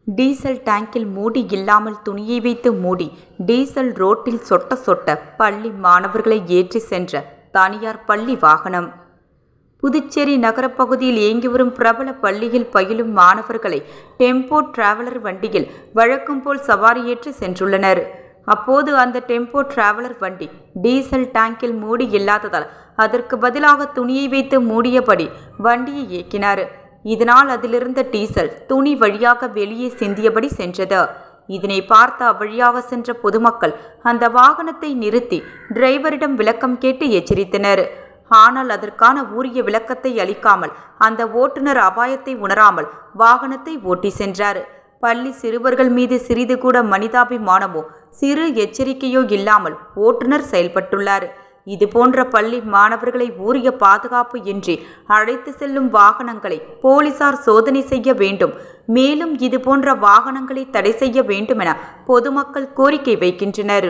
Diesel டேங்கில் மூடி இல்லாமல் துணியை வைத்து மூடி டீசல் ரோட்டில் சொட்ட சொட்ட பள்ளி மாணவர்களை ஏற்றி சென்ற தனியார் பள்ளி வாகனம். புதுச்சேரி நகரப்பகுதியில் இயங்கி வரும் பிரபல பள்ளியில் பயிலும் மாணவர்களை டெம்போ டிராவலர் வண்டியில் வழக்கம் போல் சவாரி ஏற்றி சென்றுள்ளனர். அப்போது அந்த டெம்போ டிராவலர் வண்டி டீசல் டேங்கில் மூடி இல்லாததால் அதற்கு பதிலாக துணியை வைத்து மூடியபடி வண்டியை இயக்கினார். இதனால் அதிலிருந்த டீசல் துணி வழியாக வெளியே சிந்தியபடி சென்றது. இதனை பார்த்த அவ்வழியாக சென்ற பொதுமக்கள் அந்த வாகனத்தை நிறுத்தி டிரைவரிடம் விளக்கம் கேட்டு எச்சரித்தனர். ஆனால் அதற்கான உரிய விளக்கத்தை அளிக்காமல் அந்த ஓட்டுநர் அபாயத்தை உணராமல் வாகனத்தை ஓட்டி சென்றார். பள்ளி சிறுவர்கள் மீது சிறிது கூட மனிதாபிமானமோ சிறு எச்சரிக்கையோ இல்லாமல் ஓட்டுநர் செயல்பட்டுள்ளார். இதுபோன்ற பள்ளி மாணவர்களை உரிய பாதுகாப்பு இன்றி அழைத்து செல்லும் வாகனங்களை போலீசார் சோதனை செய்ய வேண்டும். மேலும் இதுபோன்ற வாகனங்களை தடை செய்ய வேண்டும் என பொதுமக்கள் கோரிக்கை வைக்கின்றனர்.